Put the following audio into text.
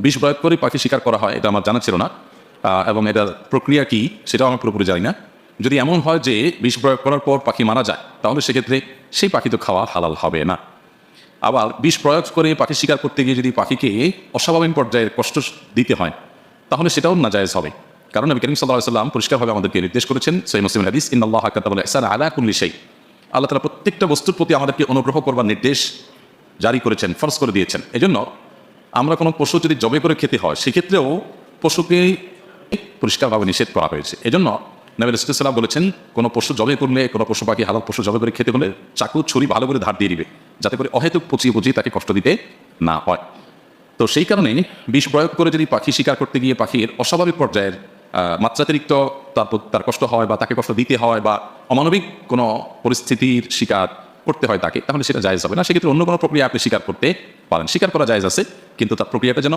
বিষ প্রয়োগ করে পাখি শিকার করা হয়, এটা আমার জানা ছিল না, এবং এটার প্রক্রিয়া কী সেটাও আমি পুরোপুরি জানি না। যদি এমন হয় যে বিষ প্রয়োগ করার পর পাখি মারা যায়, তাহলে সেক্ষেত্রে সেই পাখি তো খাওয়া হালাল হবে না। আবার বিষ প্রয়োগ করে পাখি শিকার করতে গিয়ে যদি পাখিকে অস্বাভাবিক পর্যায়ে কষ্ট দিতে হয়, তাহলে সেটাও নাজায়েজ হবে। কারণ নবী করিম সাল্লাল্লাহু আলাইহি ওয়াসাল্লাম পরিষ্কারভাবে আমাদেরকে নির্দেশ করেছেন, সহিহ মুসলিমের হাদিস, ইন্নাল্লাহা কাতাবাল ইহসানা আলা কুল্লি শাই। আল্লাহ তাআলা প্রত্যেকটা বস্তুর প্রতি আমাদেরকে অনুগ্রহ করবার নির্দেশ জারি করেছেন, ফরজ করে দিয়েছেন। এজন্য আমরা কোনো পশু যদি জবে করে খেতে হয়, সেক্ষেত্রেও পশুকে পরিষ্কারভাবে নিষেধ করা হয়েছে। এজন্য নবী রাসূলুল্লাহ সাল্লাল্লাহু আলাইহি ওয়াসাল্লাম বলেছেন, কোনো পশু জবে করলে, কোনো পশু পাখি হালাল পশু জবে করে খেতে হলে চাকু ছুরি ভালো করে ধার দিয়ে দিবে, যাতে করে অহেতুক পচিয়ে তাকে কষ্ট দিতে না হয়। তো সেই কারণেই বিষ প্রয়োগ করে যদি পাখি শিকার করতে গিয়ে পাখির অস্বাভাবিক পর্যায়ের মাত্রাতিরিক্ত তার কষ্ট হয়, বা তাকে কষ্ট দিতে হয়, বা অমানবিক কোনো পরিস্থিতির শিকার করতে হয় তাকে, তাহলে সেটা জায়েজ হবে না। সেক্ষেত্রে অন্য কোনো প্রক্রিয়া আপনি শিকার করতে পারেন। শিকার করা জায়েজ আছে, কিন্তু তার প্রক্রিয়াটা যেন